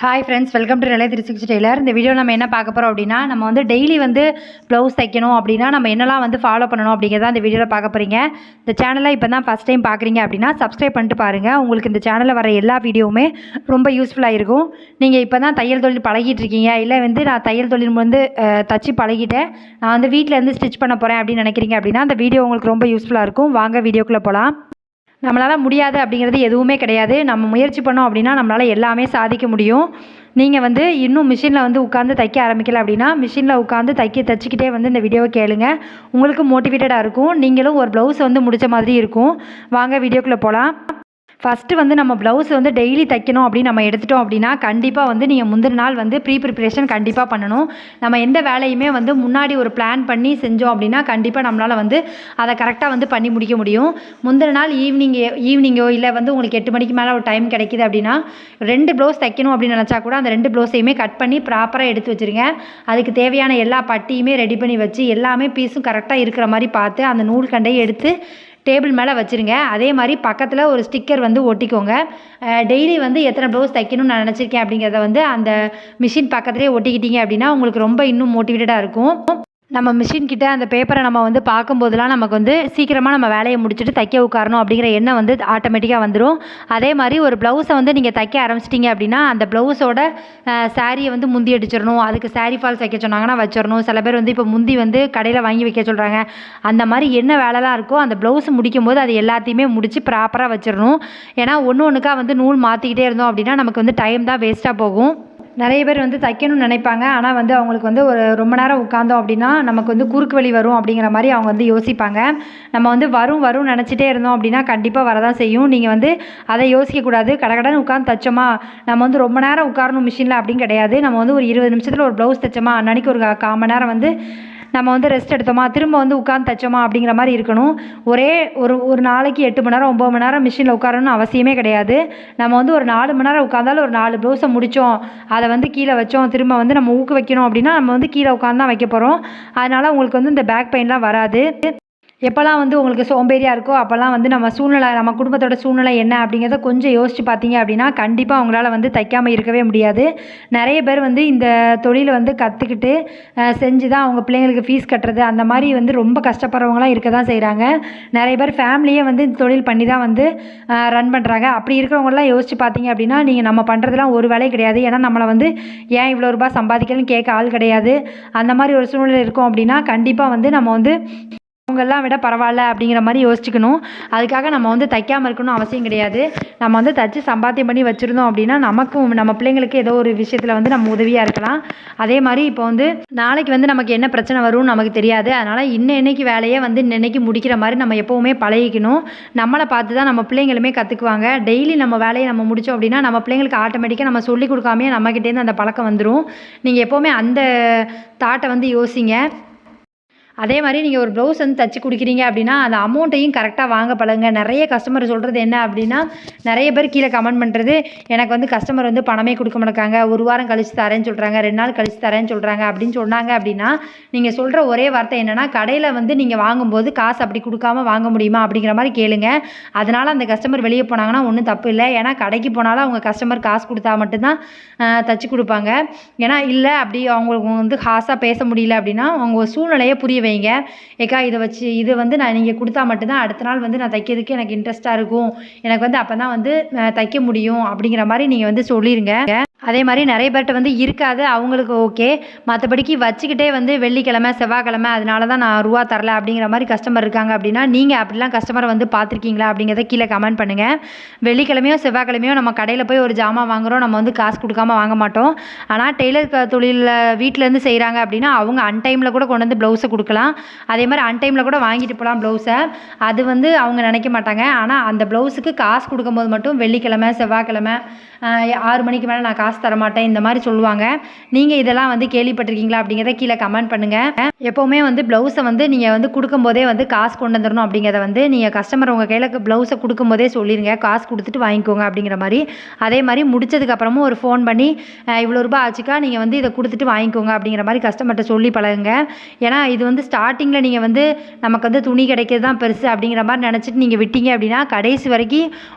Hi friends, welcome to நிலை 360 Taylor. இந்த video நம்ம என்ன பார்க்க போகிறோம் அப்படின்னா, நம்ம வந்து டெய்லி வந்து ப்ளவுஸ் தைக்கணும் அப்படின்னா நம்ம என்னெல்லாம் வந்து ஃபாலோ பண்ணணும் அப்படிங்கிறத இந்த வீடியோவில் பார்க்க போகிறீங்க. இந்த சேனலை இப்போ தான் ஃபஸ்ட் டைம் பார்க்குறீங்க அப்படின்னா சப்ஸ்கிரைப் பண்ணிட்டு பாருங்கள். உங்களுக்கு இந்த சேனலில் வர எல்லா வீடியோவுமே ரொம்ப யூஸ்ஃபுல்லாக இருக்கும். நீங்கள் இப்போ தான் தையல் தொழில் பழகிட்டு இருக்கீங்க, இல்லை வந்து நான் தையல் தொழில் வந்து தச்சு பழகிட்டேன், நான் வந்து வீட்டில் இருந்து ஸ்டிச் பண்ண போகிறேன் அப்படின்னு நினைக்கிறீங்க அப்படின்னா அந்த வீடியோ உங்களுக்கு ரொம்ப யூஸ்ஃபுல்லாக இருக்கும். வாங்க வீடியோக்குள்ளே போகலாம். நம்மளால் முடியாது அப்படிங்கிறது எதுவுமே கிடையாது. நம்ம முயற்சி பண்ணோம் அப்படின்னா நம்மளால் எல்லாமே சாதிக்க முடியும். நீங்கள் வந்து இன்னும் மிஷினில் வந்து உட்காந்து தைக்க ஆரம்பிக்கல அப்படின்னா மிஷினில் உட்காந்து தச்சுக்கிட்டே வந்து இந்த வீடியோவை கேளுங்க. உங்களுக்கு மோட்டிவேட்டடாக இருக்கும். நீங்களும் ஒரு ப்ளவுஸ் வந்து முடித்த மாதிரி இருக்கும். வாங்க வீடியோக்குள்ளே போகலாம். ஃபஸ்ட்டு வந்து நம்ம ப்ளவுஸ் வந்து டெய்லி தைக்கணும் அப்படின்னு நம்ம எடுத்துட்டோம் அப்படின்னா கண்டிப்பாக வந்து நீங்கள் முந்தின நாள் வந்து ப்ரிப்ரேஷன் கண்டிப்பாக பண்ணணும். நம்ம எந்த வேலையுமே வந்து முன்னாடி ஒரு பிளான் பண்ணி அப்படின்னா கண்டிப்பாக நம்மளால் வந்து அதை கரெக்டாக வந்து பண்ணி முடிக்க முடியும். முந்தின நாள் ஈவினிங்கோ இல்லை வந்து உங்களுக்கு 8 மணிக்கு மேலே ஒரு டைம் கிடைக்கிது அப்படின்னா 2 ப்ளவுஸ் தைக்கணும் அப்படின்னு நினச்சா கூட அந்த 2 ப்ளவுஸையுமே கட் பண்ணி ப்ராப்பராக எடுத்து வச்சுருங்க. அதுக்கு தேவையான எல்லா பட்டியுமே ரெடி பண்ணி வச்சு எல்லாமே பீஸும் கரெக்டாக இருக்கிற மாதிரி பார்த்து அந்த நூல் கண்டையை எடுத்து டேபிள் மேலே வச்சுருங்க. அதே மாதிரி பக்கத்தில் ஒரு ஸ்டிக்கர் வந்து ஒட்டிக்கோங்க. டெய்லி வந்து எத்தனை ப்ளவுஸ் தைக்கணும்னு நான் நினச்சிருக்கேன் அப்படிங்கிறத வந்து அந்த மிஷின் பக்கத்துலேயே ஒட்டிக்கிட்டீங்க அப்படின்னா உங்களுக்கு ரொம்ப இன்னும் மோட்டிவேட்டடாக இருக்கும். நம்ம மிஷின்கிட்ட அந்த பேப்பரை நம்ம வந்து பார்க்கும்போதெல்லாம் நமக்கு வந்து சீக்கிரமாக நம்ம வேலையை முடிச்சுட்டு தைக்க உட்காரணும் அப்படிங்கிற எண்ணம் வந்து ஆட்டோமேட்டிக்காக வந்துடும். அதே மாதிரி ஒரு ப்ளவுஸை வந்து நீங்கள் தைக்க ஆரம்பிச்சிட்டிங்க அப்படின்னா அந்த ப்ளவுஸோட சாரியை வந்து முந்தி அடிச்சிடணும். அதுக்கு சாரி ஃபால்ஸ் வைக்க சொன்னாங்கன்னா வச்சிடணும். சில பேர் வந்து இப்போ முந்தி வந்து கடையில் வாங்கி வைக்க சொல்கிறாங்க. அந்த மாதிரி என்ன வேலைலாம் இருக்கோ அந்த ப்ளவுஸ் முடிக்கும் போது அது எல்லாத்தையுமே முடித்து ப்ராப்பராக வச்சிடணும். ஏன்னா ஒன்றுக்கா வந்து நூல் மாற்றிக்கிட்டே இருந்தோம் அப்படின்னா நமக்கு வந்து டைம் தான் வேஸ்ட்டாக போகும். நிறைய பேர் வந்து தைக்கணும்னு நினைப்பாங்க. ஆனால் வந்து அவங்களுக்கு வந்து ஒரு ரொம்ப நேரம் உட்காந்தோம் அப்படின்னா நமக்கு வந்து குறுக்கு வலி வரும் அப்படிங்கிற மாதிரி அவங்க வந்து யோசிப்பாங்க. நம்ம வந்து வரும் நினச்சிட்டே இருந்தோம் அப்படின்னா கண்டிப்பாக வரதான் செய்யும். நீங்கள் வந்து அதை யோசிக்கக்கூடாது. கடகடன்னு உட்காந்து தைச்சோமா, நம்ம வந்து ரொம்ப நேரம் உட்காரணும் மிஷினில் அப்படின்னு கிடையாது. நம்ம வந்து ஒரு 20 நிமிஷத்தில் ஒரு ப்ளவுஸ் தைச்சோமா, அன்னைக்கு ஒரு 1/4 மணி நேரம் வந்து நம்ம வந்து ரெஸ்ட் எடுத்தோமா, திரும்ப வந்து உட்காந்து தைச்சோமா அப்படிங்கிற மாதிரி இருக்கணும். ஒரே ஒரு நாளைக்கு 8 மணி நேரம் 9 மணி நேரம் மிஷினில் உட்காரணும்னு அவசியமே கிடையாது. நம்ம வந்து ஒரு 4 மணி நேரம் உட்காந்தாலும் ஒரு 4 ப்ளவுஸை முடித்தோம், அதை வந்து கீழே வச்சோம், திரும்ப வந்து நம்ம ஊக்கு வைக்கணும் அப்படின்னா நம்ம வந்து கீழே உட்காந்து தான் வைக்க போகிறோம். அதனால் உங்களுக்கு வந்து இந்த பேக் பெயின்லாம் வராது. எப்போல்லாம் வந்து உங்களுக்கு சோம்பேறியாக இருக்கோ அப்போல்லாம் வந்து நம்ம குடும்பத்தோட சூழ்நிலை என்ன அப்படிங்கிறத கொஞ்சம் யோசித்து பார்த்தீங்க அப்படின்னா கண்டிப்பாக அவங்களால வந்து தைக்காமல் இருக்கவே முடியாது. நிறைய பேர் வந்து இந்த தொழிலை வந்து கற்றுக்கிட்டு செஞ்சு தான் அவங்க பிள்ளைங்களுக்கு ஃபீஸ் கட்டுறது அந்த மாதிரி வந்து ரொம்ப கஷ்டப்படுறவங்களாம் இருக்க தான் செய்கிறாங்க. நிறைய பேர் ஃபேமிலியே வந்து இந்த தொழில் பண்ணி தான் வந்து ரன் பண்ணுறாங்க. அப்படி இருக்கிறவங்களாம் யோசித்து பார்த்தீங்க அப்படின்னா நீங்கள் நம்ம பண்ணுறதுலாம் ஒரு வேலை கிடையாது. ஏன்னா நம்மளை வந்து ஏன் இவ்வளோ ரூபாய் சம்பாதிக்கணும்னு கேட்க ஆள் கிடையாது. அந்த மாதிரி ஒரு சூழ்நிலை இருக்கும் அப்படின்னா கண்டிப்பாக வந்து நம்ம வந்து அவங்கெல்லாம் விட பரவாயில்ல அப்படிங்கிற மாதிரி யோசிச்சுக்கணும். அதுக்காக நம்ம வந்து தைக்காமல் இருக்கணும் அவசியம் கிடையாது. நம்ம வந்து தைச்சி சம்பாத்தியம் பண்ணி வச்சுருந்தோம் அப்படின்னா நமக்கும் நம்ம பிள்ளைங்களுக்கு ஏதோ ஒரு விஷயத்தில் வந்து நம்ம உதவியாக இருக்கலாம். அதே மாதிரி இப்போ வந்து நாளைக்கு வந்து நமக்கு என்ன பிரச்சனை வரும்னு நமக்கு தெரியாது. அதனால் இன்னைக்கு வேலையை வந்து இன்னைக்கு முடிக்கிற மாதிரி நம்ம எப்போவுமே பழகிக்கணும். நம்மளை பார்த்து தான் நம்ம பிள்ளைங்களுமே கற்றுக்குவாங்க. டெய்லி நம்ம வேலையை நம்ம முடித்தோம் அப்படின்னா நம்ம பிள்ளைங்களுக்கு ஆட்டோமேட்டிக்காக நம்ம சொல்லிக் கொடுக்காமே நம்மக்கிட்டேருந்து அந்த பழக்கம் வந்துடும். நீங்கள் எப்போவுமே அந்த தாட்டை வந்து யோசிங்க. அதே மாதிரி நீங்கள் ஒரு ப்ளவுஸ் வந்து தைச்சி கொடுக்குறீங்க அப்படின்னா அந்த அமௌண்ட்டையும் கரெக்டாக வாங்க பழகுங்க. நிறைய கஸ்டமர் சொல்கிறது என்ன அப்படின்னா, நிறைய பேர் கீழே கமெண்ட் பண்ணுறது, எனக்கு வந்து கஸ்டமர் வந்து பணமே கொடுக்க மாட்டாங்க, 1 வாரம் கழித்து தரேன்னு சொல்கிறாங்க, 2 நாள் கழித்து தரேன்னு சொல்கிறாங்க அப்படின்னு சொன்னாங்க அப்படின்னா நீங்கள் சொல்கிற ஒரே வார்த்தை என்னென்னா, கடையில் வந்து நீங்கள் வாங்கும்போது காசு அப்படி கொடுக்காம வாங்க முடியுமா அப்படிங்கிற மாதிரி கேளுங்க. அதனால் அந்த கஸ்டமர் வெளியே போனாங்கன்னா ஒன்றும் தப்பு இல்லை. ஏன்னா கடைக்கு போனாலும் அவங்க கஸ்டமர் காசு கொடுத்தா மட்டும்தான் தைச்சி கொடுப்பாங்க. ஏன்னா இல்லை அப்படி அவங்களுக்கு வந்து காசாக பேச முடியல அப்படின்னா அவங்க சூழ்நிலையை புரிய வைங்க. ஏக்கா இது வந்து நான் நீங்கள் கொடுத்தா மட்டும்தான் அடுத்த நாள் வந்து நான் தைக்கிறதுக்கு எனக்கு இன்ட்ரெஸ்ட்டாக இருக்கும், எனக்கு வந்து அப்போ தான் வந்து தைக்க முடியும் அப்படிங்கிற மாதிரி நீங்கள் வந்து சொல்லிடுங்க. அதே மாதிரி நிறைய பேர்கிட்ட வந்து இருக்காது, அவங்களுக்கு ஓகே. மற்றபடிக்கு வச்சுக்கிட்டே வந்து வெள்ளிக்கிழமை செவ்வாய்க்கிழமை அதனால தான் நான் ரூபா தரல அப்படிங்கிற மாதிரி கஸ்டமர் இருக்காங்க அப்படின்னா நீங்கள் அப்படிலாம் கஸ்டமரை வந்து பார்த்துருக்கீங்களா அப்படிங்கிறத கீழே கமெண்ட் பண்ணுங்கள். வெள்ளிக்கிழமையோ செவ்வாய்க்கிழமையோ நம்ம கடையில் போய் ஒரு ஜாமான் வாங்குகிறோம், நம்ம வந்து காசு கொடுக்காம வாங்க மாட்டோம். ஆனால் டெய்லர் தொழிலில் வீட்டிலேருந்து செய்கிறாங்க அப்படின்னா அவங்க அன்டைமில் கூட கொண்டு வந்து ப்ளவுஸை கொடுக்கலாம். அதே மாதிரி அன்டைமில் கூட வாங்கிட்டு போகலாம் ப்ளவுஸை. அது வந்து அவங்க நினைக்க மாட்டாங்க. ஆனால் அந்த ப்ளவுஸுக்கு காசு கொடுக்கும்போது மட்டும் வெள்ளிக்கிழமை செவ்வாய்க்கிழமை 6 மணிக்கு மேலே நான் காசு தரமாட்டேன் இந்த மாதிரி சொல்லுவாங்க. நீங்கள் இதெல்லாம் வந்து கேள்விப்பட்டிருக்கீங்களா அப்படிங்கிறத கீழே கமெண்ட் பண்ணுங்கள். எப்போவுமே வந்து ப்ளவுஸை வந்து நீங்கள் வந்து கொடுக்கும்போதே வந்து காசு கொண்டு வந்துடணும் அப்படிங்கிறத வந்து நீங்கள் கஸ்டமர் உங்கள் கையில் ப்ளவுஸை கொடுக்கும்போதே சொல்லிடுங்க, காசு கொடுத்துட்டு வாங்கிக்கோங்க அப்படிங்கிற மாதிரி. அதே மாதிரி முடிச்சதுக்கப்புறமும் ஒரு ஃபோன் பண்ணி இவ்வளோ ரூபாய் ஆச்சுக்கா, நீங்கள் வந்து இதை கொடுத்துட்டு வாங்கிக்கோங்க அப்படிங்கிற மாதிரி கஸ்டமர்கிட்ட சொல்லி பழகுங்க. ஏன்னா இது வந்து ஸ்டார்டிங்கில் நீங்கள் வந்து நமக்கு வந்து துணி கிடைக்கிறது தான் பெருசு அப்படிங்கிற மாதிரி நினச்சிட்டு நீங்கள் விட்டீங்க அப்படின்னா கடைசி வரைக்கும்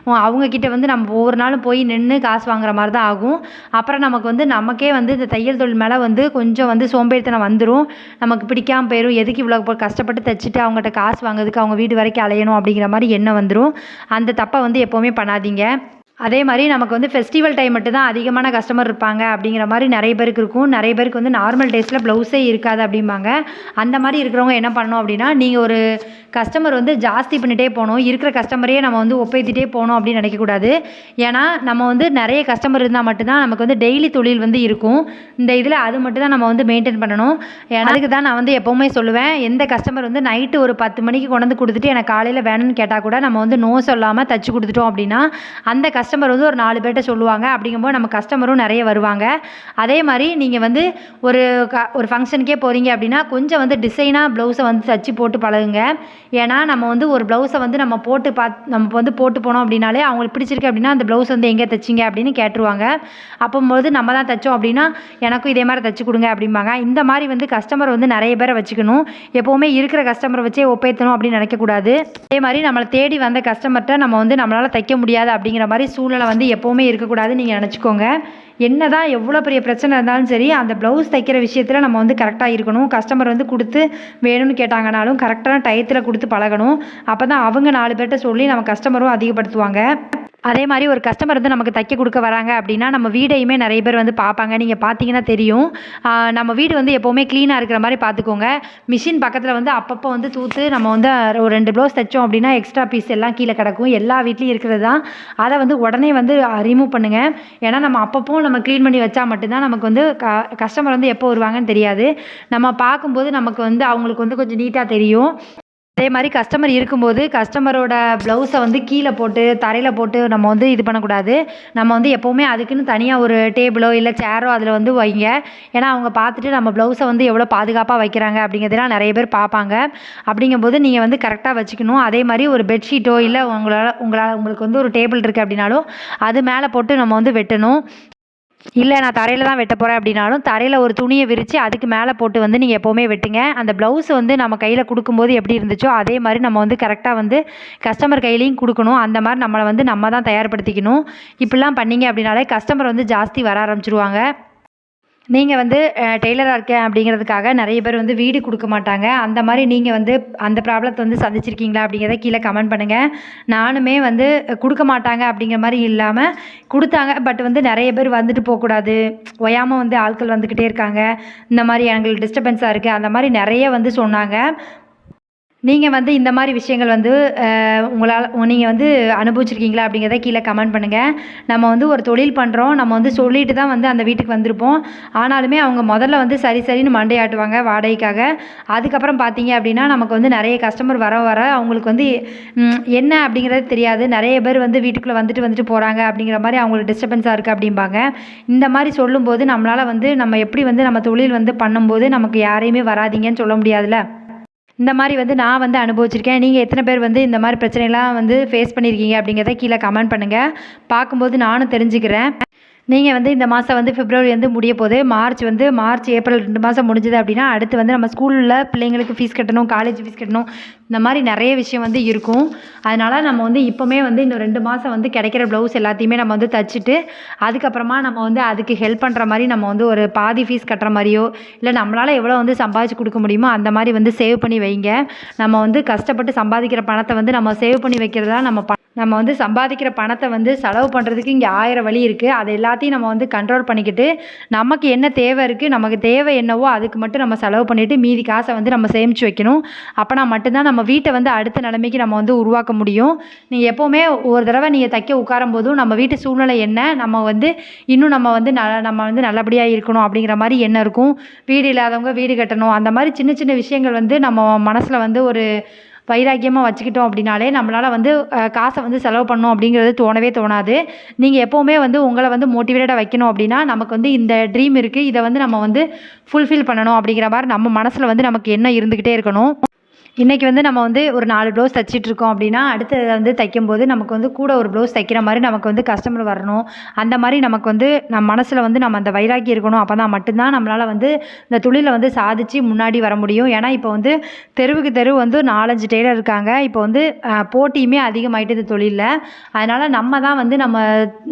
அவங்கக்கிட்ட வந்து நம்ம ஒவ்வொரு நாளும் போய் நின்று காசு வாங்குற மாதிரி தான் ஆகும். அப்புறம் நமக்கு வந்து நமக்கே வந்து இந்த தையல் தொழில் மேலே வந்து கொஞ்சம் வந்து சோம்பேறித்தனம் வந்துடும். நமக்கு பிடிக்காமல் போயிடும். எதுக்கு இவ்வளோ கஷ்டப்பட்டு தைச்சிட்டு அவங்ககிட்ட காசு வாங்குறதுக்கு அவங்க வீடு வரைக்கும் அலையணும் அப்படிங்கிற மாதிரி எண்ணம் வந்துடும். அந்த தப்பை வந்து எப்போவுமே பண்ணாதீங்க. அதே மாதிரி நமக்கு வந்து ஃபெஸ்டிவல் டைம் மட்டும் தான் அதிகமான கஸ்டமர் இருப்பாங்க அப்படிங்கிற மாதிரி நிறைய பேருக்கு இருக்கும். நிறைய பேருக்கு வந்து நார்மல் டேஸில் ப்ளவுஸே இருக்காது அப்படிம்பாங்க. அந்த மாதிரி இருக்கிறவங்க என்ன பண்ணணும் அப்படின்னா, நீங்கள் ஒரு கஸ்டமர் வந்து ஜாஸ்தி பண்ணிகிட்டே போகணும். இருக்கிற கஸ்டமரையே நம்ம வந்து ஒப்பேற்றிட்டே போகணும் அப்படின்னு நினைக்கக்கூடாது. ஏன்னா நம்ம வந்து நிறைய கஸ்டமர் இருந்தால் மட்டும்தான் நமக்கு வந்து டெய்லி தொழில் வந்து இருக்கும். இந்த இதில் அது மட்டும் தான் நம்ம வந்து மெயின்டைன் பண்ணணும். அதுக்கு தான் நான் வந்து எப்போவுமே சொல்லுவேன், எந்த கஸ்டமர் வந்து நைட்டு ஒரு 10 மணிக்கு கொண்டு வந்து கொடுத்துட்டு எனக்கு காலையில் வேணும்னு கேட்டால் கூட நம்ம வந்து நோ சொல்லாமல் தச்சு கொடுத்துட்டோம் அப்படின்னா அந்த கஸ்டமர் வந்து ஒரு 4 பேர்கிட்ட சொல்லுவாங்க. அப்படிங்கும்போது நம்ம கஸ்டமரும் நிறைய வருவாங்க. அதே மாதிரி நீங்கள் வந்து ஒரு ஃபங்க்ஷனுக்கே போகிறீங்க அப்படின்னா கொஞ்சம் வந்து டிசைனாக ப்ளவுஸை வந்து தச்சு போட்டு பழகுங்க. ஏன்னா நம்ம வந்து ஒரு ப்ளவுஸை வந்து நம்ம போட்டு போனோம் அப்படின்னாலே அவங்களுக்கு பிடிச்சிருக்கு அப்படின்னா அந்த ப்ளவுஸ் வந்து எங்கே தைச்சிங்க அப்படின்னு கேட்டுருவாங்க. அப்போது நம்ம தான் தைச்சோம் அப்படின்னா எனக்கும் இதே மாதிரி தைச்சி கொடுங்க அப்படிம்பாங்க. இந்த மாதிரி வந்து கஸ்டமர் வந்து நிறைய பேரை வச்சுக்கணும். எப்போவுமே இருக்கிற கஸ்டமரை வச்சே ஒப்பேற்றணும் அப்படின்னு நினைக்கக்கூடாது. அதே மாதிரி நம்மளை தேடி வந்த கஸ்டமர்கிட்ட நம்ம வந்து நம்மளால் தைக்க முடியாது அப்படிங்கிற மாதிரி சூழ்நிலை வந்து எப்போவுமே இருக்கக்கூடாதுன்னு நீங்கள் நினச்சிக்கோங்க. என்ன தான் எவ்வளோ பெரிய பிரச்சனை இருந்தாலும் சரி, அந்த ப்ளவுஸ் தைக்கிற விஷயத்தில் நம்ம வந்து கரெக்டாக இருக்கணும். கஸ்டமர் வந்து கொடுத்து வேணும்னு கேட்டாங்கனாலும் கரெக்டான டயத்தில் கொடுத்து பழகணும். அப்போ தான் அவங்க 4 பேர்கிட்ட சொல்லி நம்ம கஸ்டமரும் அதிகப்படுத்துவாங்க. அதே மாதிரி ஒரு கஸ்டமர் வந்து நமக்கு தைக்க கொடுக்க வராங்க அப்படின்னா நம்ம வீடையுமே நிறைய பேர் வந்து பார்ப்பாங்க. நீங்கள் பார்த்தீங்கன்னா தெரியும். நம்ம வீடு வந்து எப்போவுமே க்ளீனாக இருக்கிற மாதிரி பார்த்துக்கோங்க. மிஷின் பக்கத்தில் வந்து அப்பப்போ வந்து தூத்து நம்ம வந்து ஒரு 2 ப்ளவுஸ் தைச்சோம் அப்படின்னா எக்ஸ்ட்ரா பீஸ் எல்லாம் கீழே கிடக்கும். எல்லா வீட்லேயும் இருக்கிறது தான். அதை வந்து உடனே வந்து ரிமூவ் பண்ணுங்கள். ஏன்னா நம்ம அப்பப்போ நம்ம க்ளீன் பண்ணி வச்சா மட்டும்தான் நமக்கு வந்து கஸ்டமர் வந்து எப்போ வருவாங்கன்னு தெரியாது. நம்ம பார்க்கும்போது நமக்கு வந்து அவங்களுக்கு வந்து கொஞ்சம் நீட்டாக தெரியும். அதே மாதிரி கஸ்டமர் இருக்கும்போது கஸ்டமரோட ப்ளவுஸை வந்து கீழே போட்டு தரையில் போட்டு நம்ம வந்து இது பண்ணக்கூடாது. நம்ம வந்து எப்போவுமே அதுக்குன்னு தனியாக ஒரு டேபிளோ இல்லை சேரோ அதில் வந்து வைங்க. ஏன்னா அவங்க பார்த்துட்டு நம்ம ப்ளவுஸை வந்து எவ்வளோ பாதுகாப்பாக வைக்கிறாங்க அப்படிங்கிறதெல்லாம் நிறைய பேர் பார்ப்பாங்க. அப்படிங்கும்போது நீங்கள் வந்து கரெக்டாக வச்சுக்கணும். அதே மாதிரி ஒரு பெட்ஷீட்டோ இல்லை உங்களுக்கு வந்து ஒரு டேபிள் இருக்குது அப்படின்னாலும் அது மேலே போட்டு நம்ம வந்து வெட்டணும். இல்லை நான் தரையில் தான் வெட்ட போகிறேன் அப்படின்னாலும் தரையில் ஒரு துணியை விரித்து அதுக்கு மேலே போட்டு வந்து நீங்கள் எப்போவுமே வெட்டுங்க. அந்த ப்ளவுஸ் வந்து நம்ம கையில் கொடுக்கும்போது எப்படி இருந்துச்சோ அதே மாதிரி நம்ம வந்து கரெக்டாக வந்து கஸ்டமர் கையிலையும் கொடுக்கணும். அந்த மாதிரி நம்மளை வந்து நம்ம தான் தயார்படுத்திக்கணும். இப்படிலாம் பண்ணிங்க அப்படின்னாலே கஸ்டமர் வந்து ஜாஸ்தி வர ஆரம்பிச்சிருவாங்க. நீங்கள் வந்து டெய்லராக இருக்கேன் அப்படிங்கிறதுக்காக நிறைய பேர் வந்து வீடு கொடுக்க மாட்டாங்க. அந்த மாதிரி நீங்கள் வந்து அந்த ப்ராப்ளத்தை வந்து சந்திச்சிருக்கீங்களா அப்படிங்கிறத கீழே கமெண்ட் பண்ணுங்கள். நானுமே வந்து கொடுக்க மாட்டாங்க அப்படிங்கிற மாதிரி இல்லாமல் கொடுத்தாங்க. பட் வந்து நிறைய பேர் வந்துட்டு போகக்கூடாது, ஓயாமல் வந்து ஆட்கள் வந்துக்கிட்டே இருக்காங்க, இந்த மாதிரி எங்களுக்கு டிஸ்டர்பன்ஸாக இருக்குது, அந்த மாதிரி நிறைய வந்து சொன்னாங்க. நீங்கள் வந்து இந்த மாதிரி விஷயங்கள் வந்து நீங்கள் வந்து அனுபவிச்சிருக்கீங்களா அப்படிங்கிறத கீழே கமெண்ட் பண்ணுங்கள். நம்ம வந்து ஒரு தொழில் பண்ணுறோம், நம்ம வந்து சொல்லிட்டு தான் வந்து அந்த வீட்டுக்கு வந்திருப்போம். ஆனாலுமே அவங்க முதல்ல வந்து சரின்னு மண்டையாட்டுவாங்க வாடகைக்காக. அதுக்கப்புறம் பார்த்தீங்க அப்படின்னா நமக்கு வந்து நிறைய கஸ்டமர் வர அவங்களுக்கு வந்து என்ன அப்படிங்கிறது தெரியாது. நிறைய பேர் வந்து வீட்டுக்குள்ளே வந்துட்டு போகிறாங்க அப்படிங்கிற மாதிரி அவங்களுக்கு டிஸ்டர்பன்ஸாக இருக்குது அப்படிம்பாங்க. இந்த மாதிரி சொல்லும்போது நம்மளால் வந்து நம்ம எப்படி வந்து நம்ம தொழில் வந்து பண்ணும்போது நமக்கு யாரையுமே வராதீங்கன்னு சொல்ல முடியாதுல்ல. இந்த மாதிரி வந்து நான் வந்து அனுபவிச்சிருக்கேன். நீங்கள் எத்தனை பேர் வந்து இந்த மாதிரி பிரச்சனைலாம் வந்து ஃபேஸ் பண்ணியிருக்கீங்க அப்படிங்கிறத கீழே கமெண்ட் பண்ணுங்கள். பார்க்கும்போது நானும் தெரிஞ்சுக்கிறேன். நீங்கள் வந்து இந்த மாதம் வந்து பிப்ரவரி வந்து முடிய போகுது. மார்ச் ஏப்ரல் 2 மாதம் முடிஞ்சுது அப்படின்னா அடுத்து வந்து நம்ம ஸ்கூலில் பிள்ளைங்களுக்கு ஃபீஸ் கட்டணும், காலேஜ் ஃபீஸ் கட்டணும், இந்த மாதிரி நிறைய விஷயம் வந்து இருக்கும். அதனால் நம்ம வந்து இப்போமே வந்து இன்னும் 2 மாதம் வந்து கிடைக்கிற ப்ளவுஸ் எல்லாத்தையுமே நம்ம வந்து தச்சுட்டு அதுக்கப்புறமா நம்ம வந்து அதுக்கு ஹெல்ப் பண்ணுற மாதிரி நம்ம வந்து ஒரு பாதி ஃபீஸ் கட்டுற மாதிரியோ இல்லை நம்மளால் எவ்வளோ வந்து சம்பாதிச்சு கொடுக்க முடியுமோ அந்த மாதிரி வந்து சேவ் பண்ணி வைங்க. நம்ம வந்து கஷ்டப்பட்டு சம்பாதிக்கிற பணத்தை வந்து நம்ம சேவ் பண்ணி வைக்கிறதா நம்ம வந்து சம்பாதிக்கிற பணத்தை வந்து செலவு பண்ணுறதுக்கு இங்கே 1000 வழி இருக்குது. அது எல்லாத்தையும் நம்ம வந்து கண்ட்ரோல் பண்ணிக்கிட்டு நமக்கு என்ன தேவை இருக்குது, நமக்கு தேவை என்னவோ அதுக்கு மட்டும் நம்ம செலவு பண்ணிவிட்டு மீதி காசை வந்து நம்ம சேமித்து வைக்கணும். அப்போனா மட்டும்தான் நம்ம வீட்டை வந்து அடுத்த நிலைமைக்கு நம்ம வந்து உருவாக்க முடியும். நீங்கள் எப்போவுமே ஒரு தடவை நீங்கள் தைக்க உட்காரும் போதும் நம்ம வீட்டு சூழ்நிலை என்ன, நம்ம வந்து இன்னும் நம்ம வந்து நல்லபடியாக இருக்கணும் அப்படிங்கிற மாதிரி எண்ணம் இருக்கும். வீடு இல்லாதவங்க வீடு கட்டணும், அந்த மாதிரி சின்ன சின்ன விஷயங்கள் வந்து நம்ம மனசில் வந்து ஒரு வைராக்கியமாக வச்சுக்கிட்டோம் அப்படின்னாலே நம்மளால் வந்து காசை வந்து செலவு பண்ணணும் அப்படிங்கிறது தோணவே தோணாது. நீங்கள் எப்போவுமே வந்து உங்களை வந்து மோட்டிவேட்டடாக வைக்கணும் அப்படின்னா நமக்கு வந்து இந்த ட்ரீம் இருக்குது, இதை வந்து நம்ம வந்து ஃபுல்ஃபில் பண்ணணும் அப்படிங்கிற மாதிரி நம்ம மனசில் வந்து நமக்கு எண்ணம் இருந்துக்கிட்டே இருக்கணும். இன்றைக்கி வந்து நம்ம வந்து ஒரு 4 ப்ளவுஸ் தைச்சிட்ருக்கோம் அப்படின்னா அடுத்தது வந்து தைக்கும்போது நமக்கு வந்து கூட ஒரு ப்ளவுஸ் தைக்கிற மாதிரி நமக்கு வந்து கஸ்டமர் வரணும். அந்த மாதிரி நமக்கு வந்து நம்ம மனசில் வந்து நம்ம அந்த வைராக்கி இருக்கணும். அப்போ தான் மட்டும்தான் நம்மளால் வந்து இந்த தொழிலை வந்து சாதித்து முன்னாடி வர முடியும். ஏன்னா இப்போ வந்து தெருவுக்கு தெரு வந்து 4-5 டெய்லர் இருக்காங்க. இப்போ வந்து போட்டியுமே அதிகமாயிட்டு இந்த தொழிலில். அதனால் நம்ம தான் வந்து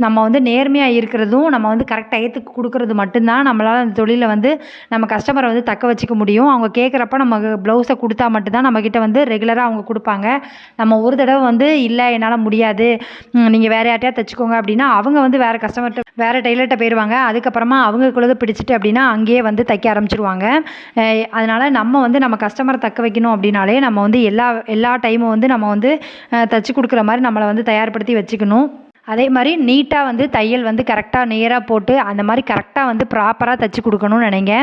நம்ம வந்து நேர்மையாக இருக்கிறதும் நம்ம வந்து கரெக்ட் டயத்துக்கு கொடுக்குறது மட்டும்தான் நம்மளால் அந்த தொழிலை வந்து நம்ம கஸ்டமரை வந்து தக்க வச்சுக்க முடியும். அவங்க கேட்குறப்ப நம்ம ப்ளவுஸை கொடுத்தா மட்டும்தான் நம்மக்கிட்ட வந்து ரெகுலராக அவங்க கொடுப்பாங்க. நம்ம ஒரு தடவை வந்து இல்லை என்னால் முடியாது, நீங்கள் வேறு யார்ட்டையா தைச்சிக்கோங்க அப்படின்னா அவங்க வந்து வேறு கஸ்டமர்கிட்ட வேறு டெய்லர்கிட்ட போயிடுவாங்க. அதுக்கப்புறமா அவங்களுக்குள்ளதை பிடிச்சிட்டு அப்படின்னா அங்கேயே வந்து தைக்க ஆரம்பிச்சிருவாங்க. அதனால் நம்ம வந்து நம்ம கஸ்டமரை தக்க வைக்கணும் அப்படின்னாலே நம்ம வந்து எல்லா டைமும் வந்து நம்ம வந்து தைச்சி கொடுக்குற மாதிரி நம்மளை வந்து தயார்படுத்தி வச்சுக்கணும். அதே மாதிரி நீட்டாக வந்து தையல் வந்து கரெக்டாக நேராக போட்டு அந்த மாதிரி கரெக்டாக வந்து ப்ராப்பராக தைச்சி கொடுக்கணும்னு நினைங்க.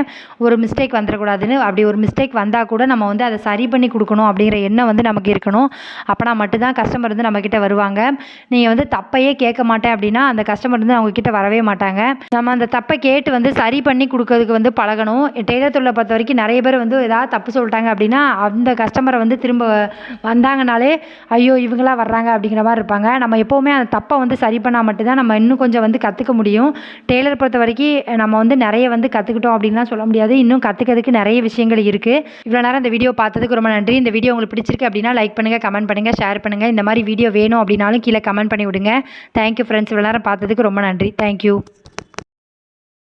ஒரு மிஸ்டேக் வந்துடக்கூடாதுன்னு. அப்படி ஒரு மிஸ்டேக் வந்தால் கூட நம்ம வந்து அதை சரி பண்ணி கொடுக்கணும் அப்படிங்கிற எண்ணம் வந்து நமக்கு இருக்கணும். அப்போனா மட்டும்தான் கஸ்டமர் வந்து நம்மக்கிட்ட வருவாங்க. நீங்கள் வந்து தப்பையே கேட்க மாட்டேன் அப்படின்னா அந்த கஸ்டமர் வந்து அவங்கக்கிட்ட வரவே மாட்டாங்க. நம்ம அந்த தப்பை கேட்டு வந்து சரி பண்ணி கொடுக்கறதுக்கு வந்து பழகணும். டெய்லர் தொழிலை பொறுத்த வரைக்கும் நிறைய பேர் வந்து ஏதாவது தப்பு சொல்லிட்டாங்க அப்படின்னா அந்த கஸ்டமரை வந்து திரும்ப வந்தாங்கனாலே ஐயோ இவங்களாம் வர்றாங்க அப்படிங்கிற மாதிரி இருப்பாங்க. நம்ம எப்போவுமே அந்த தப்பை வந்து சரி பண்ணால் மட்டும்தான் நம்ம இன்னும் கொஞ்சம் வந்து கற்றுக்க முடியும். டெய்லர் பொறுத்த வரைக்கும் நம்ம வந்து நிறைய வந்து கற்றுக்கிட்டோம் அப்படின்லாம் சொல்ல முடியாது. இன்னும் கற்றுக்கிறதுக்கு நிறைய விஷயங்கள் இருக்குது. இவ்வளோ நேரம் இந்த வீடியோ பார்த்ததுக்கு ரொம்ப நன்றி. இந்த வீடியோ உங்களுக்கு பிடிச்சிருக்கு அப்படின்னா லைக் பண்ணுங்கள், கமெண்ட் பண்ணுங்கள், ஷேர் பண்ணுங்கள். இந்த மாதிரி வீடியோ வேணும் அப்படின்னாலும் கீழே கமெண்ட் பண்ணி விடுங்க. Thank you friends. இவ்வளோ நேரம் பார்த்ததுக்கு ரொம்ப நன்றி. தேங்க்யூ.